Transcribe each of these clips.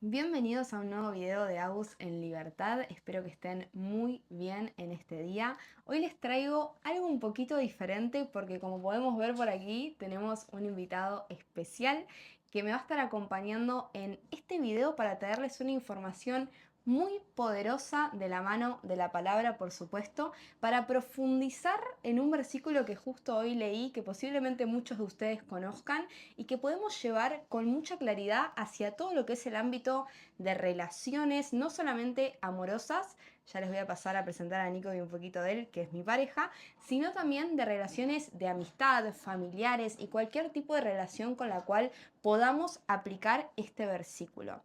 Bienvenidos a un nuevo video de Agus en Libertad. Espero que estén muy bien en este día. Hoy les traigo algo un poquito diferente porque como podemos ver por aquí tenemos un invitado especial que me va a estar acompañando en este video para traerles una información muy poderosa de la mano de la palabra, por supuesto, para profundizar en un versículo que justo hoy leí, que posiblemente muchos de ustedes conozcan y que podemos llevar con mucha claridad hacia todo lo que es el ámbito de relaciones, no solamente amorosas, ya les voy a pasar a presentar a Nico y un poquito de él, que es mi pareja, sino también de relaciones de amistad, familiares y cualquier tipo de relación con la cual podamos aplicar este versículo.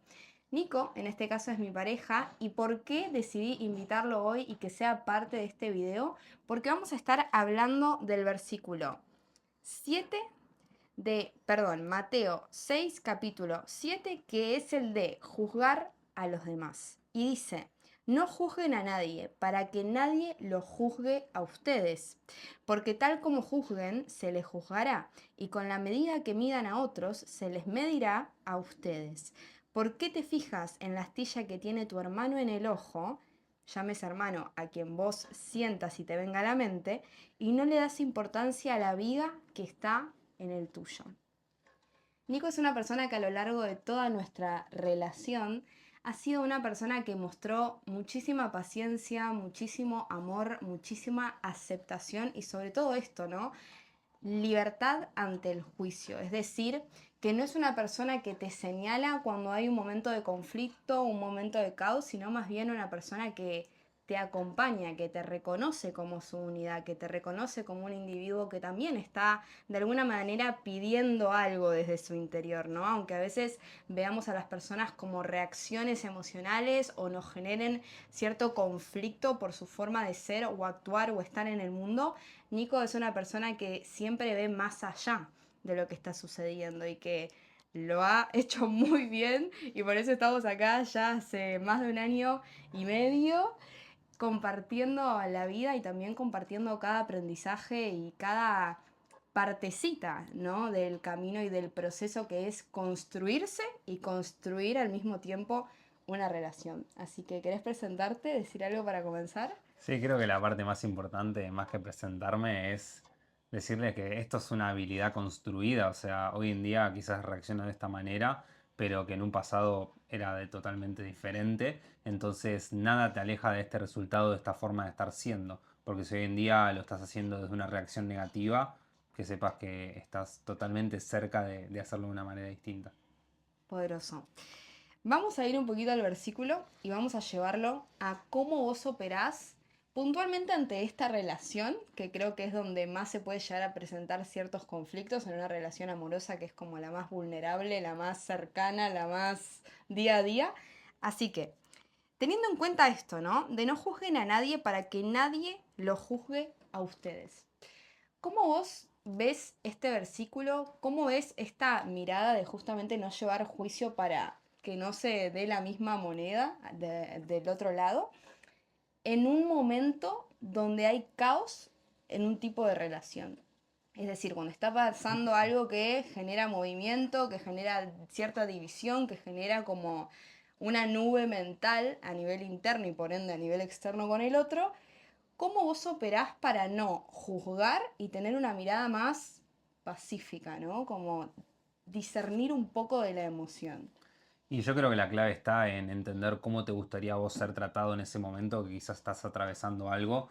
Nico, en este caso es mi pareja, y por qué decidí invitarlo hoy y que sea parte de este video, porque vamos a estar hablando del versículo 7 Mateo 6, capítulo 7, que es el de juzgar a los demás. Y dice, no juzguen a nadie, para que nadie los juzgue a ustedes, porque tal como juzguen, se les juzgará, y con la medida que midan a otros, se les medirá a ustedes. ¿Por qué te fijas en la astilla que tiene tu hermano en el ojo? Llames hermano a quien vos sientas y te venga a la mente, y no le das importancia a la viga que está en el tuyo. Nico es una persona que a lo largo de toda nuestra relación ha sido una persona que mostró muchísima paciencia, muchísimo amor, muchísima aceptación y sobre todo esto, ¿no? Libertad ante el juicio. Es decir, que no es una persona que te señala cuando hay un momento de conflicto, un momento de caos, sino más bien una persona que te acompaña, que te reconoce como su unidad, que te reconoce como un individuo que también está de alguna manera pidiendo algo desde su interior, ¿no? Aunque a veces veamos a las personas como reacciones emocionales o nos generen cierto conflicto por su forma de ser o actuar o estar en el mundo, Nico es una persona que siempre ve más allá de lo que está sucediendo y que lo ha hecho muy bien y por eso estamos acá ya hace más de un año y medio compartiendo la vida y también compartiendo cada aprendizaje y cada partecita, ¿no? Del camino y del proceso que es construirse y construir al mismo tiempo una relación. Así que, ¿querés presentarte, decir algo para comenzar? Sí, creo que la parte más importante, más que presentarme, es decirle que esto es una habilidad construida. O sea, hoy en día quizás reacciono de esta manera, pero que en un pasado era de totalmente diferente. Entonces, nada te aleja de este resultado, de esta forma de estar siendo. Porque si hoy en día lo estás haciendo desde una reacción negativa, que sepas que estás totalmente cerca de hacerlo de una manera distinta. Poderoso. Vamos a ir un poquito al versículo y vamos a llevarlo a cómo vos operás puntualmente ante esta relación, que creo que es donde más se puede llegar a presentar ciertos conflictos en una relación amorosa que es como la más vulnerable, la más cercana, la más día a día. Así que, teniendo en cuenta esto, ¿no? De no juzguen a nadie para que nadie lo juzgue a ustedes. ¿Cómo vos ves este versículo? ¿Cómo ves esta mirada de justamente no llevar juicio para que no se dé la misma moneda del otro lado en un momento donde hay caos en un tipo de relación? Es decir, cuando está pasando algo que genera movimiento, que genera cierta división, que genera como una nube mental a nivel interno y por ende a nivel externo con el otro, ¿cómo vos operás para no juzgar y tener una mirada más pacífica, ¿no? Como discernir un poco de la emoción. Y yo creo que la clave está en entender cómo te gustaría vos ser tratado en ese momento que quizás estás atravesando algo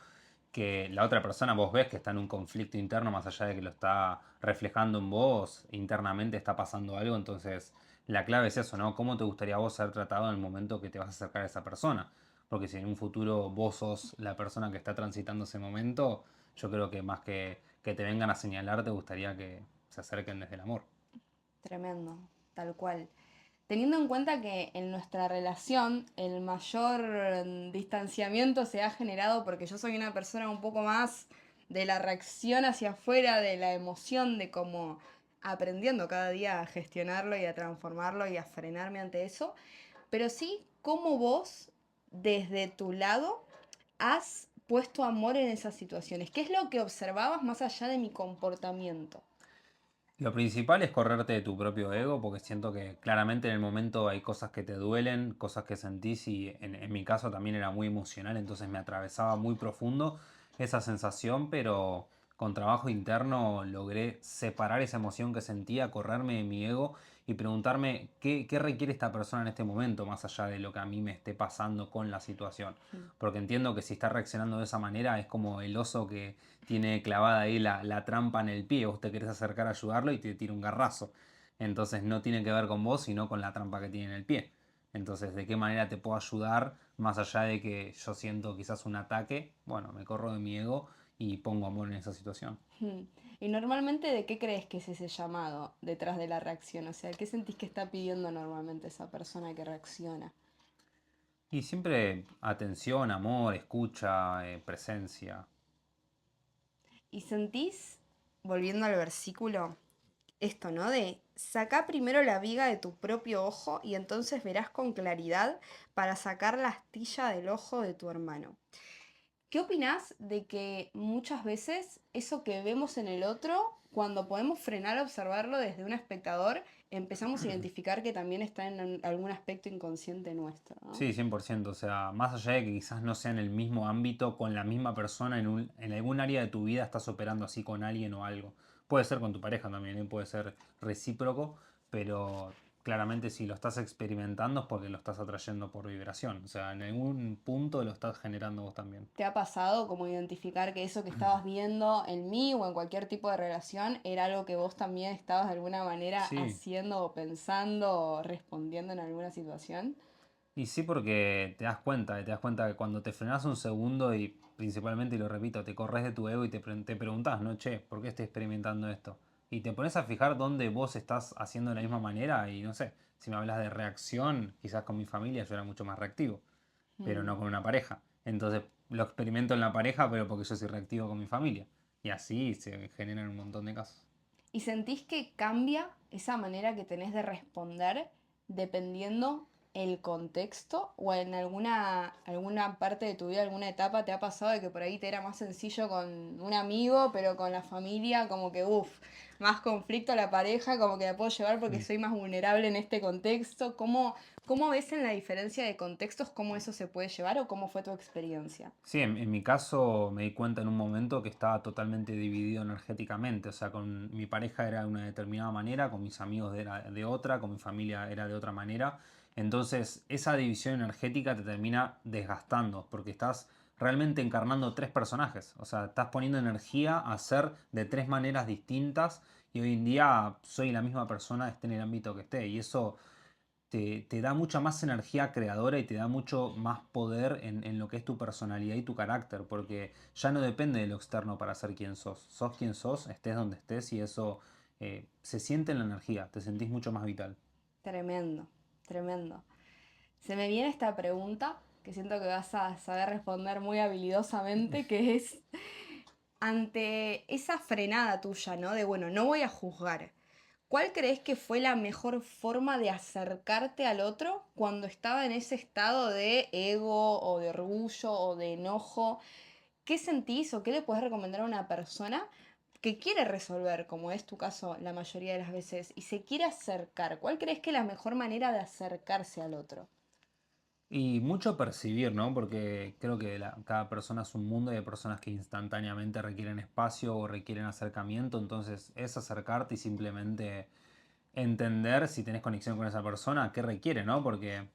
que la otra persona vos ves que está en un conflicto interno más allá de que lo está reflejando en vos, internamente está pasando algo, entonces la clave es eso, ¿no? ¿Cómo te gustaría vos ser tratado en el momento que te vas a acercar a esa persona? Porque si en un futuro vos sos la persona que está transitando ese momento, yo creo que más que te vengan a señalar, te gustaría que se acerquen desde el amor. Tremendo, tal cual. Teniendo en cuenta que en nuestra relación el mayor distanciamiento se ha generado porque yo soy una persona un poco más de la reacción hacia afuera, de la emoción, de cómo aprendiendo cada día a gestionarlo y a transformarlo y a frenarme ante eso, pero sí cómo vos desde tu lado has puesto amor en esas situaciones. ¿Qué es lo que observabas más allá de mi comportamiento? Lo principal es correrte de tu propio ego, porque siento que claramente en el momento hay cosas que te duelen, cosas que sentís y en mi caso también era muy emocional, entonces me atravesaba muy profundo esa sensación, pero con trabajo interno logré separar esa emoción que sentía, correrme de mi ego y preguntarme qué requiere esta persona en este momento, más allá de lo que a mí me esté pasando con la situación. Mm. Porque entiendo que si está reaccionando de esa manera es como el oso que tiene clavada ahí la trampa en el pie, vos te querés acercar a ayudarlo y te tira un garrazo. Entonces no tiene que ver con vos, sino con la trampa que tiene en el pie. Entonces, ¿de qué manera te puedo ayudar? Más allá de que yo siento quizás un ataque, bueno, me corro de mi ego y pongo amor en esa situación. Mm. Y normalmente, ¿de qué crees que es ese llamado detrás de la reacción? O sea, ¿qué sentís que está pidiendo normalmente esa persona que reacciona? Y siempre atención, amor, escucha, presencia. Y sentís, volviendo al versículo, esto, ¿no? De saca primero la viga de tu propio ojo y entonces verás con claridad para sacar la astilla del ojo de tu hermano. ¿Qué opinás de que muchas veces eso que vemos en el otro, cuando podemos frenar a observarlo desde un espectador, empezamos a identificar que también está en algún aspecto inconsciente nuestro, ¿no? Sí, 100%. O sea, más allá de que quizás no sea en el mismo ámbito, con la misma persona, en algún área de tu vida estás operando así con alguien o algo. Puede ser con tu pareja también, ¿eh? Puede ser recíproco, pero claramente si lo estás experimentando es porque lo estás atrayendo por vibración. O sea, en algún punto lo estás generando vos también. ¿Te ha pasado como identificar que eso que estabas viendo en mí o en cualquier tipo de relación era algo que vos también estabas de alguna manera Sí, haciendo o pensando o respondiendo en alguna situación? y sí, porque te das cuenta que cuando te frenas un segundo y principalmente, y lo repito, te corres de tu ego y te preguntas, no, che, ¿por qué estoy experimentando esto? Y te pones a fijar dónde vos estás haciendo de la misma manera y no sé, si me hablas de reacción, quizás con mi familia yo era mucho más reactivo, pero Mm. no con una pareja. Entonces lo experimento en la pareja, pero porque yo soy reactivo con mi familia. Y así se generan un montón de casos. ¿Y sentís que cambia esa manera que tenés de responder dependiendo el contexto o en alguna parte de tu vida, alguna etapa te ha pasado de que por ahí te era más sencillo con un amigo, pero con la familia como que, uff, más conflicto a la pareja, como que la puedo llevar porque soy más vulnerable en este contexto? ¿Cómo ves en la diferencia de contextos cómo eso se puede llevar o cómo fue tu experiencia? Sí, en mi caso me di cuenta en un momento que estaba totalmente dividido energéticamente, o sea, con mi pareja era de una determinada manera, con mis amigos era de otra, con mi familia era de otra manera. Entonces, esa división energética te termina desgastando, porque estás realmente encarnando tres personajes, o sea, estás poniendo energía a ser de tres maneras distintas y hoy en día soy la misma persona, esté en el ámbito que esté, y eso te da mucha más energía creadora y te da mucho más poder en lo que es tu personalidad y tu carácter, porque ya no depende de lo externo para ser quien sos. Sos quien sos, estés donde estés y eso se siente en la energía, te sentís mucho más vital. Tremendo, tremendo. Se me viene esta pregunta que siento que vas a saber responder muy habilidosamente, que es ante esa frenada tuya, ¿no? De, bueno, no voy a juzgar. ¿Cuál crees que fue la mejor forma de acercarte al otro cuando estaba en ese estado de ego o de orgullo o de enojo? ¿Qué sentís o qué le puedes recomendar a una persona que quiere resolver, como es tu caso la mayoría de las veces, y se quiere acercar? ¿Cuál crees que es la mejor manera de acercarse al otro? Y mucho percibir, ¿no? Porque creo que cada persona es un mundo y hay personas que instantáneamente requieren espacio o requieren acercamiento, entonces es acercarte y simplemente entender si tenés conexión con esa persona, qué requiere, ¿no? Porque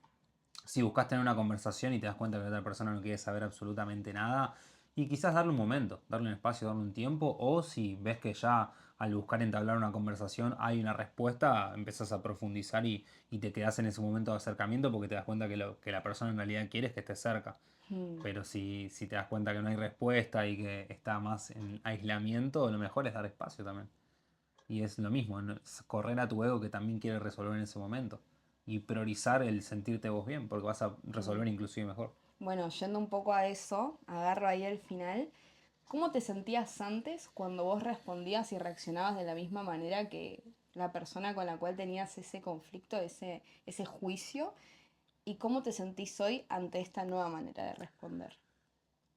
si buscas tener una conversación y te das cuenta que la otra persona no quiere saber absolutamente nada, y quizás darle un momento, darle un espacio, darle un tiempo, o si ves que ya al buscar entablar una conversación hay una respuesta, empezás a profundizar y te quedas en ese momento de acercamiento porque te das cuenta que lo que la persona en realidad quiere es que estés cerca. Hmm. Pero si te das cuenta que no hay respuesta y que está más en aislamiento, lo mejor es dar espacio también. Y es lo mismo, ¿no? Es correr a tu ego que también quiere resolver en ese momento. Y priorizar el sentirte vos bien, porque vas a Hmm. resolver inclusive mejor. Bueno, yendo un poco a eso, agarro ahí el final. ¿Cómo te sentías antes cuando vos respondías y reaccionabas de la misma manera que la persona con la cual tenías ese conflicto, ese juicio? ¿Y cómo te sentís hoy ante esta nueva manera de responder?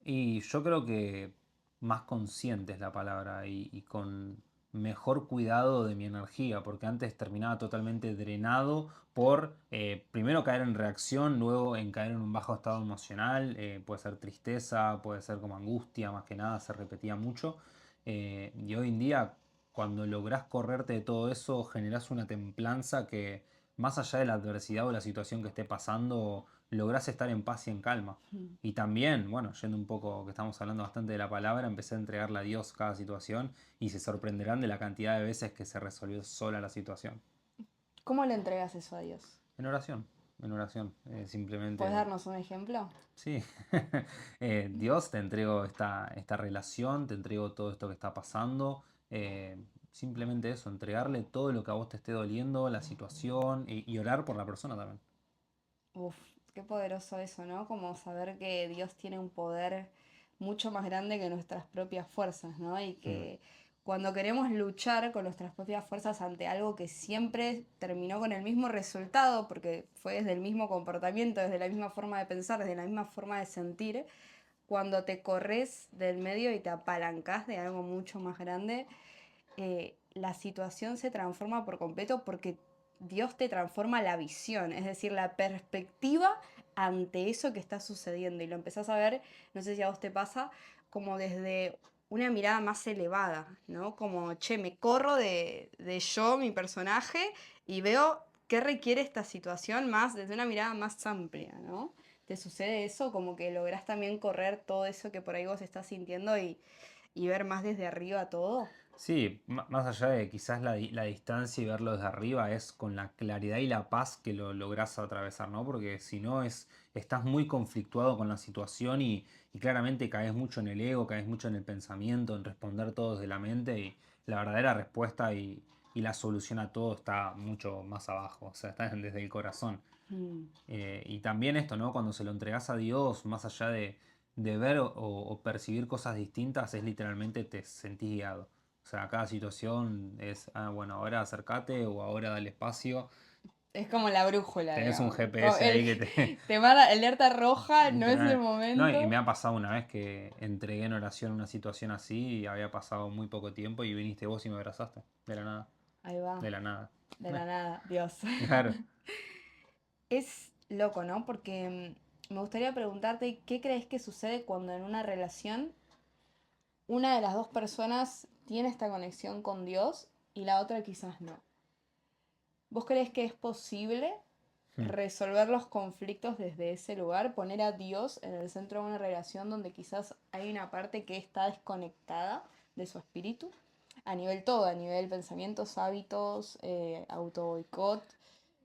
Y yo creo que más consciente es la palabra y con mejor cuidado de mi energía, porque antes terminaba totalmente drenado por primero caer en reacción, luego en caer en un bajo estado emocional, puede ser tristeza, puede ser como angustia, más que nada se repetía mucho. Y hoy en día, cuando lográs correrte de todo eso, generás una templanza que más allá de la adversidad o la situación que esté pasando, lográs estar en paz y en calma. Mm. Y también, bueno, yendo un poco, que estamos hablando bastante de la palabra, empecé a entregarle a Dios cada situación y se sorprenderán de la cantidad de veces que se resolvió sola la situación. ¿Cómo le entregas eso a Dios? En oración, en oración. ¿Puedes Simplemente, darnos un ejemplo? sí, Dios, te entrego esta relación, te entrego todo esto que está pasando. Simplemente eso, entregarle todo lo que a vos te esté doliendo, la situación y orar por la persona también. Uf, qué poderoso eso, ¿no? Como saber que Dios tiene un poder mucho más grande que nuestras propias fuerzas, ¿no? Y Mm. que cuando queremos luchar con nuestras propias fuerzas ante algo que siempre terminó con el mismo resultado, porque fue desde el mismo comportamiento, desde la misma forma de pensar, desde la misma forma de sentir, cuando te corres del medio y te apalancas de algo mucho más grande, la situación se transforma por completo porque Dios te transforma la visión, es decir, la perspectiva ante eso que está sucediendo. Y lo empezás a ver, no sé si a vos te pasa, como desde una mirada más elevada, ¿no? Como, che, me corro de yo, mi personaje, y veo qué requiere esta situación más desde una mirada más amplia, ¿no? ¿Te sucede eso? Como que lográs también correr todo eso que por ahí vos estás sintiendo y ver más desde arriba todo. Sí, más allá de quizás la distancia y verlo desde arriba, es con la claridad y la paz que lo lográs atravesar, ¿no? Porque si no estás muy conflictuado con la situación y claramente caes mucho en el ego, caes mucho en el pensamiento, en responder todo desde la mente y la verdadera respuesta y la solución a todo está mucho más abajo, o sea, está desde el corazón. Mm. Y también esto, ¿no? Cuando se lo entregas a Dios, más allá de ver o percibir cosas distintas, es literalmente te sentís guiado. O sea, cada situación es, bueno, ahora acércate o ahora dale espacio. Es como la brújula, Tenés un digamos. GPS ahí que te... Te manda alerta roja, no es el literal. No, y momento. me ha pasado una vez que entregué en oración una situación así y había pasado muy poco tiempo y viniste vos y me abrazaste. De la nada. Ahí va, De la nada. de la nada, Dios. Claro. Es loco, ¿no? Porque me gustaría preguntarte, ¿qué crees que sucede cuando en una relación una de las dos personas tiene esta conexión con Dios y la otra quizás no? ¿Vos crees que es posible resolver los conflictos desde ese lugar, poner a Dios en el centro de una relación donde quizás hay una parte que está desconectada de su espíritu? A nivel todo, a nivel pensamientos, hábitos, auto boicot.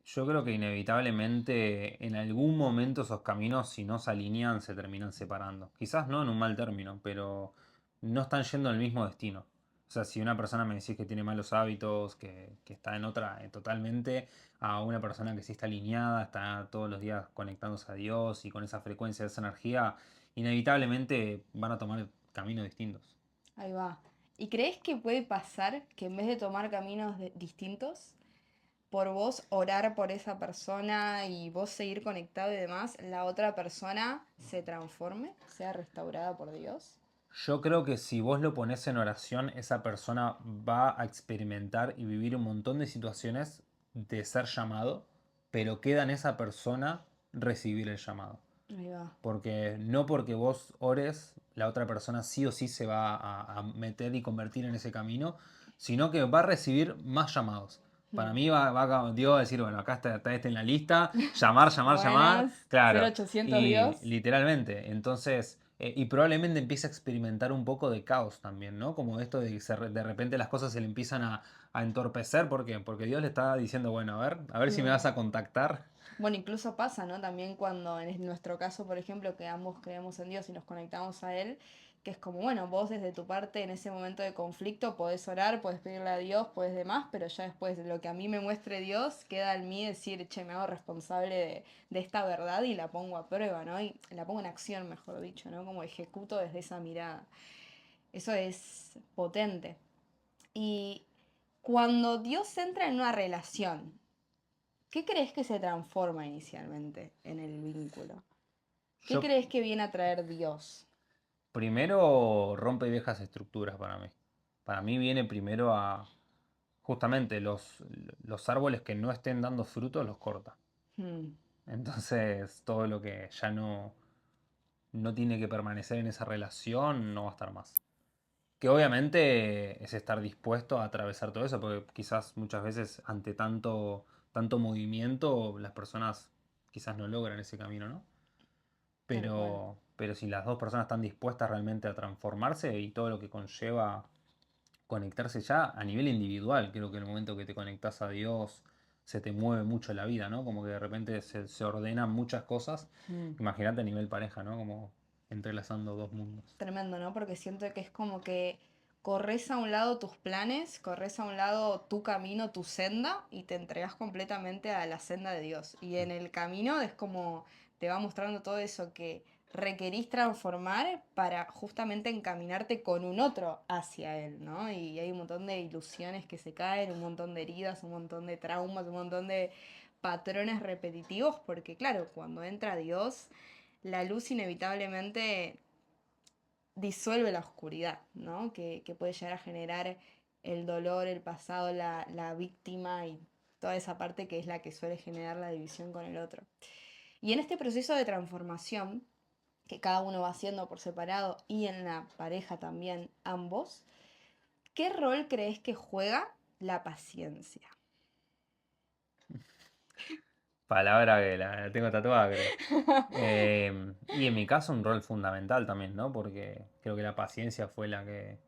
Yo creo que inevitablemente en algún momento esos caminos, si no se alinean, se terminan separando. Quizás no en un mal término, pero no están yendo al mismo destino. O sea, si una persona me decís que tiene malos hábitos, que está en otra totalmente, a una persona que sí está alineada, está todos los días conectándose a Dios y con esa frecuencia, esa energía, inevitablemente van a tomar caminos distintos. Ahí va. ¿Y crees que puede pasar que en vez de tomar caminos distintos, por vos orar por esa persona y vos seguir conectado y demás, la otra persona se transforme, sea restaurada por Dios? Yo creo que si vos lo pones en oración, esa persona va a experimentar y vivir un montón de situaciones de ser llamado, pero queda en esa persona recibir el llamado. Ahí va. Porque no porque vos ores, la otra persona sí o sí se va a meter y convertir en ese camino, sino que va a recibir más llamados. Para Mm. mí Dios va a decir, bueno, acá está este en la lista, llamar, llamar, llamar, Buenas, claro, 0800 y Dios. literalmente, entonces, y probablemente empiece a experimentar un poco de caos también, ¿no? Como esto de que de repente las cosas se le empiezan a entorpecer, ¿por qué? Porque Dios le está diciendo, bueno, a ver si me Mm. vas a contactar. Bueno, incluso pasa, ¿no? También cuando en nuestro caso, por ejemplo, que ambos creemos en Dios y nos conectamos a Él, que es como, bueno, vos desde tu parte en ese momento de conflicto podés orar, podés pedirle a Dios, podés demás, pero ya después de lo que a mí me muestre Dios, queda en mí decir, che, me hago responsable de esta verdad y la pongo a prueba, ¿no? Y la pongo en acción, mejor dicho, ¿no? Como ejecuto desde esa mirada. Eso es potente. Y cuando Dios entra en una relación, ¿qué crees que se transforma inicialmente en el vínculo? ¿Qué Yo crees que viene a traer Dios? Primero rompe viejas estructuras para mí. para mí viene primero a justamente los árboles que no estén dando frutos los corta. Mm, Entonces todo lo que ya no tiene que permanecer en esa relación no va a estar más. Que obviamente es estar dispuesto a atravesar todo eso, porque quizás muchas veces ante tanto movimiento las personas quizás no logran ese camino, ¿no? tal cual. Pero si las dos personas están dispuestas realmente a transformarse y todo lo que conlleva conectarse ya a nivel individual, creo que en el momento que te conectas a Dios se te mueve mucho la vida, ¿no? Como que de repente se ordenan muchas cosas. Mm. Imagínate a nivel pareja, ¿no? Como entrelazando dos mundos. Tremendo, ¿no? Porque siento que es como que corres a un lado tus planes, corres a un lado tu camino, tu senda, y te entregas completamente a la senda de Dios. Y en el camino es como te va mostrando todo eso que requerís transformar para justamente encaminarte con un otro hacia Él, ¿no? Y hay un montón de ilusiones que se caen, un montón de heridas, un montón de traumas, un montón de patrones repetitivos, porque claro, cuando entra Dios, la luz inevitablemente disuelve la oscuridad, ¿no? Que puede llegar a generar el dolor, el pasado, la víctima y toda esa parte que es la que suele generar la división con el otro. Y en este proceso de transformación, que cada uno va haciendo por separado y en la pareja también ambos, ¿qué rol crees que juega la paciencia? Palabra que la tengo tatuada, creo. Y en mi caso un rol fundamental también, ¿no? Porque creo que la paciencia fue la que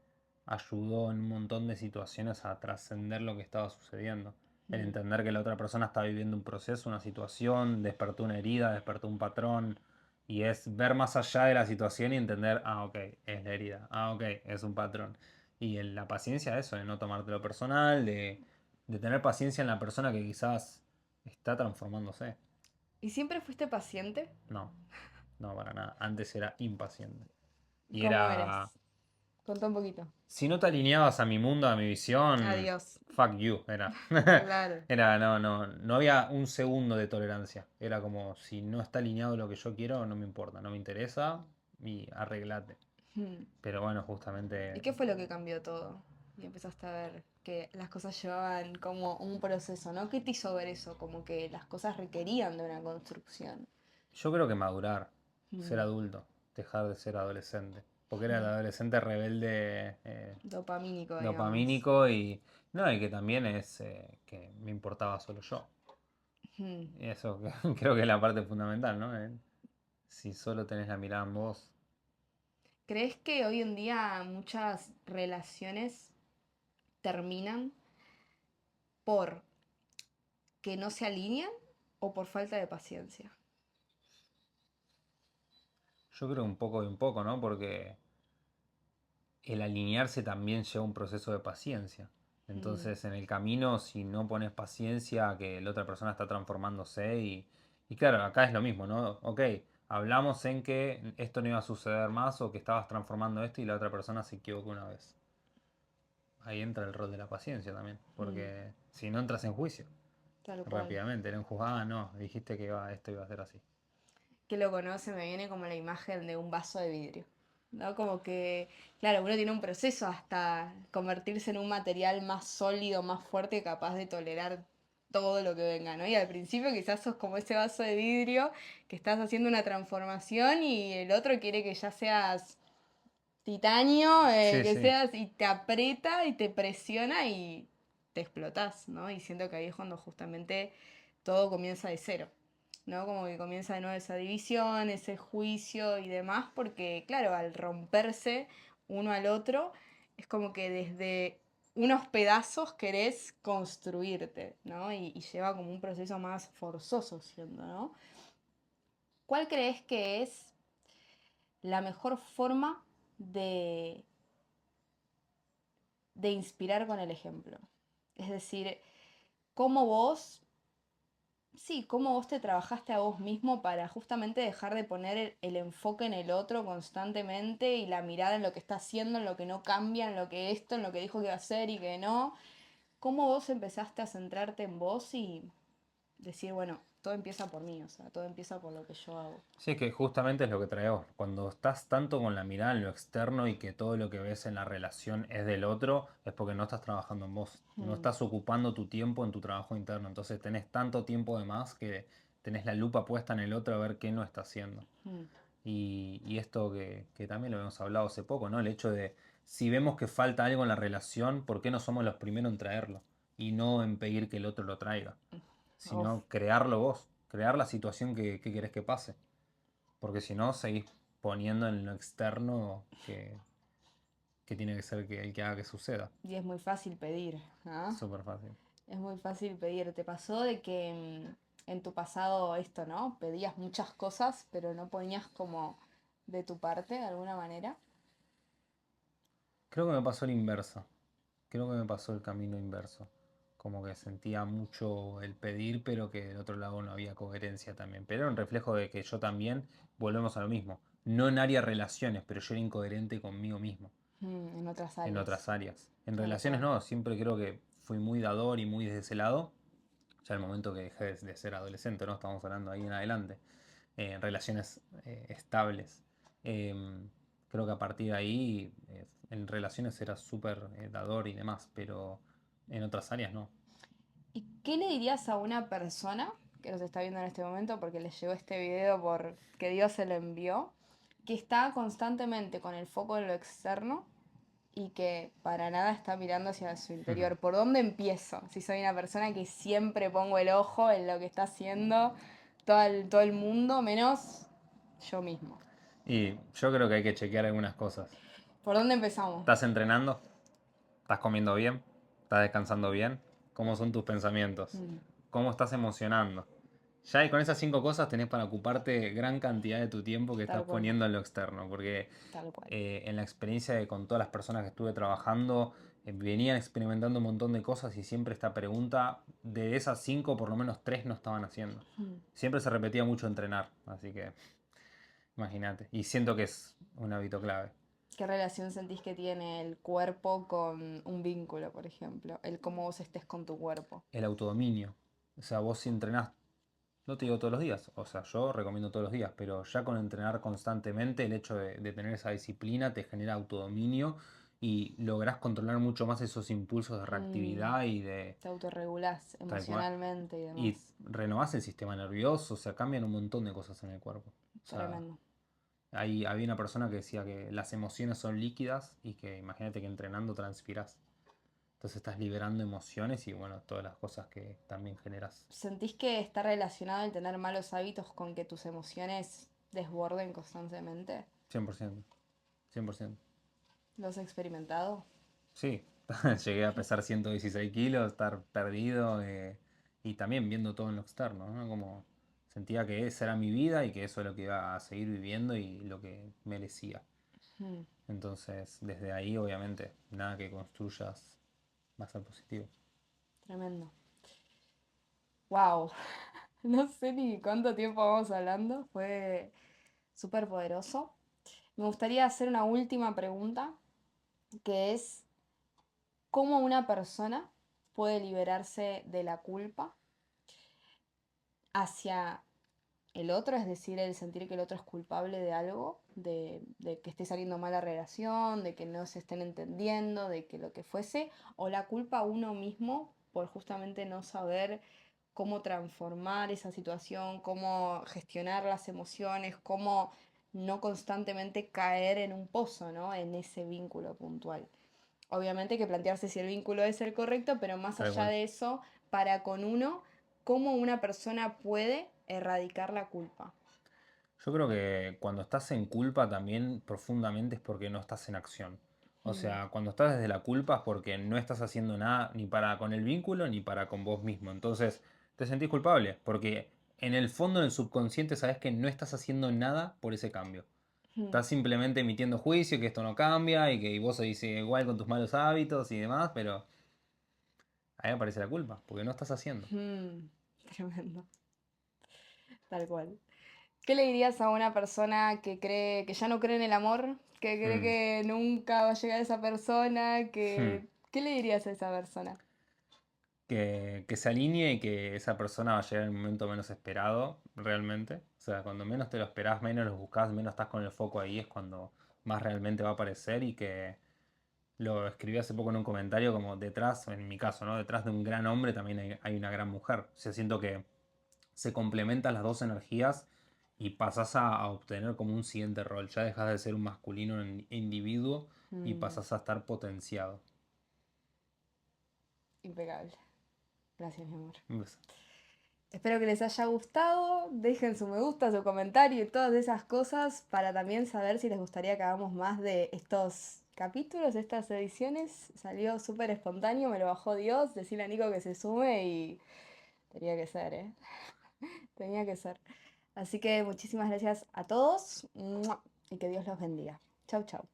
ayudó en un montón de situaciones a trascender lo que estaba sucediendo. El Mm, entender que la otra persona está viviendo un proceso, una situación, despertó una herida, despertó un patrón. Y es ver más allá de la situación y entender, ah, ok, es la herida, ah, ok, es un patrón. Y la paciencia, eso, de no tomártelo personal, de tener paciencia en la persona que quizás está transformándose. ¿Y siempre fuiste paciente? No, no, para nada. Antes era impaciente. Y ¿Cómo eras? era, Contá un poquito. si no te alineabas a mi mundo, a mi visión, Adiós. fuck you, era. Claro. Era, no había un segundo de tolerancia. Era como, si no está alineado lo que yo quiero, no me importa, no me interesa y arreglate. Mm. Pero bueno, ¿Y justamente qué fue lo que cambió todo? Y empezaste a ver que las cosas llevaban como un proceso, ¿no? ¿Qué te hizo ver eso? Como que las cosas requerían de una construcción. yo creo que madurar, ser Mm, adulto, dejar de ser adolescente. Porque era el mm. adolescente rebelde, Dopamínico, digamos. dopamínico y, no, y que también es que me importaba solo yo. Mm. Y eso creo que es la parte fundamental, ¿no? Si solo tenés la mirada en vos. ¿Crees que hoy en día muchas relaciones terminan por que no se alinean o por falta de paciencia? Yo creo un poco y un poco, ¿no? Porque el alinearse también lleva un proceso de paciencia. Mm, Entonces, en el camino, si no pones paciencia, que la otra persona está transformándose y claro, acá es lo mismo, ¿no? Ok, hablamos en que esto no iba a suceder más o que estabas transformando esto y la otra persona se equivocó una vez. Ahí entra el rol de la paciencia también, mm, porque si no entras en juicio tal cual. rápidamente, en un juzgado, ah, no, dijiste que esto iba a ser así. Que lo conoce me viene como la imagen de un vaso de vidrio. ¿No? Como que, claro, uno tiene un proceso hasta convertirse en un material más sólido, más fuerte, capaz de tolerar todo lo que venga, ¿no? Y al principio quizás sos como ese vaso de vidrio que estás haciendo una transformación y el otro quiere que ya seas titanio, Sí, que sí. seas y te aprieta y te presiona y te explotás, ¿no? Y siento que ahí es cuando justamente todo comienza de cero. ¿No? Como que comienza de nuevo esa división, ese juicio y demás, porque claro, al romperse uno al otro, es como que desde unos pedazos querés construirte, ¿no? Y lleva como un proceso más forzoso siendo, ¿no? ¿Cuál crees que es la mejor forma de, de inspirar con el ejemplo? Es decir, cómo vos sí, cómo vos te trabajaste a vos mismo para justamente dejar de poner el enfoque en el otro constantemente y la mirada en lo que está haciendo, en lo que no cambia, en lo que esto, en lo que dijo que iba a hacer y que no. ¿Cómo vos empezaste a centrarte en vos y decir, bueno, todo empieza por mí, o sea, todo empieza por lo que yo hago. Sí, es que justamente es lo que trae vos. Cuando estás tanto con la mirada en lo externo y que todo lo que ves en la relación es del otro, es porque no estás trabajando en vos. No Mm, estás ocupando tu tiempo en tu trabajo interno. Entonces tenés tanto tiempo de más que tenés la lupa puesta en el otro a ver qué no está haciendo. mm. Y esto que también lo hemos hablado hace poco, ¿no? El hecho de si vemos que falta algo en la relación, ¿por qué no somos los primeros en traerlo? Y no en pedir que el otro lo traiga, Uf, sino crearlo vos, crear la situación que querés que pase. Porque si no, seguís poniendo en lo externo que tiene que ser el que haga que suceda. y es muy fácil pedir, ¿ah? Súper fácil. Es muy fácil pedir. ¿Te pasó de que en tu pasado esto, ¿no? Pedías muchas cosas, pero no ponías como de tu parte de alguna manera? Creo que me pasó el inverso. Creo que me pasó el camino inverso. Como que sentía mucho el pedir, pero que del otro lado no había coherencia también. Pero era un reflejo de que yo también, volvemos a lo mismo. No en área relaciones, pero yo era incoherente conmigo mismo En otras en áreas. otras áreas. En Tal relaciones cual. no, siempre creo que fui muy dador y muy desde ese lado. Ya el momento que dejé de ser adolescente, ¿no? Estamos hablando ahí en adelante. En relaciones estables. Em, Creo que a partir de ahí, en relaciones era súper dador y demás, pero en otras áreas no. ¿Y qué le dirías a una persona que nos está viendo en este momento porque le llegó este video por que Dios se lo envió, que está constantemente con el foco en lo externo y que para nada está mirando hacia su interior? ¿Por dónde empiezo? Si soy una persona que siempre pongo el ojo en lo que está haciendo todo el mundo, menos yo mismo. Y yo creo que hay que chequear algunas cosas. ¿Por dónde empezamos? ¿Estás entrenando? ¿Estás comiendo bien? ¿Estás descansando bien? ¿Cómo son tus pensamientos? Mm, ¿Cómo estás emocionando? Ya y con esas 5 cosas tenés para ocuparte gran cantidad de tu tiempo que estás tal cual, poniendo en lo externo, porque tal cual. en la experiencia con todas las personas que estuve trabajando, venían experimentando un montón de cosas y siempre esta pregunta, de esas 5 por lo menos 3 no estaban haciendo. Mm. Siempre se repetía mucho entrenar, así que imagínate. Y siento que es un hábito clave. ¿Qué relación sentís que tiene el cuerpo con un vínculo, por ejemplo? El cómo vos estés con tu cuerpo. El autodominio. O sea, vos si entrenás, no te digo todos los días, o sea, yo recomiendo todos los días, pero ya con entrenar constantemente, el hecho de tener esa disciplina te genera autodominio y lográs controlar mucho más esos impulsos de Mm, reactividad y de te autorregulás tal cual. emocionalmente y Y demás. renovás el sistema nervioso, o sea, cambian un montón de cosas en el cuerpo. O sea, Tremendo. había una persona que decía que las emociones son líquidas y que imagínate que entrenando transpirás. Entonces estás liberando emociones y bueno, todas las cosas que también generas. ¿Sentís que está relacionado el tener malos hábitos con que tus emociones desborden constantemente? 100%. 100%. ¿Lo has experimentado? Sí, llegué a pesar 116 kilos, estar perdido y también viendo todo en lo externo, ¿no? Como sentía que esa era mi vida y que eso es lo que iba a seguir viviendo y lo que merecía. Mm, Entonces, desde ahí, obviamente, nada que construyas va a ser positivo. tremendo. Wow. No sé ni cuánto tiempo vamos hablando. Fue súper poderoso. Me gustaría hacer una última pregunta, que es, ¿cómo una persona puede liberarse de la culpa hacia el otro? Es decir, el sentir que el otro es culpable de algo, de que esté saliendo mal la relación, de que no se estén entendiendo, de que lo que fuese, o la culpa a uno mismo por justamente no saber cómo transformar esa situación, cómo gestionar las emociones, cómo no constantemente caer en un pozo, ¿no? En ese vínculo puntual. Obviamente hay que plantearse si el vínculo es el correcto, pero más Tal allá cual. de eso, para con uno, cómo una persona puede erradicar la culpa. Yo creo que cuando estás en culpa también profundamente es porque no estás en acción. O Mm, sea, cuando estás desde la culpa es porque no estás haciendo nada ni para con el vínculo ni para con vos mismo. Entonces, te sentís culpable porque en el fondo, en el subconsciente, sabes que no estás haciendo nada por ese cambio. mm, Estás simplemente emitiendo juicio, que esto no cambia y que vos seguís igual con tus malos hábitos y demás, pero ahí aparece la culpa, porque no estás haciendo. mm. Tremendo, tal cual. ¿Qué le dirías a una persona que cree que ya no cree en el amor, que cree Hmm. que nunca va a llegar esa persona, Hmm. ¿qué le dirías a esa persona? que se alinee y que esa persona va a llegar en el momento menos esperado, realmente. O sea, cuando menos te lo esperás, menos lo buscas, menos estás con el foco ahí, es cuando más realmente va a aparecer y que lo escribí hace poco en un comentario como detrás, en mi caso, ¿no? Detrás de un gran hombre también hay una gran mujer. O sea, siento que se complementan las dos energías y pasás a obtener como un siguiente rol. Ya dejas de ser un masculino individuo y Mm, pasás a estar potenciado. impecable. Gracias, mi amor. Un beso. Espero que les haya gustado. Dejen su me gusta, su comentario y todas esas cosas para también saber si les gustaría que hagamos más de estos capítulos, estas ediciones. Salió súper espontáneo, me lo bajó Dios. Decirle a Nico que se sume y tenía que ser, ¿eh? Tenía que ser. Así que muchísimas gracias a todos. ¡Mua! Y que Dios los bendiga. Chau, chau.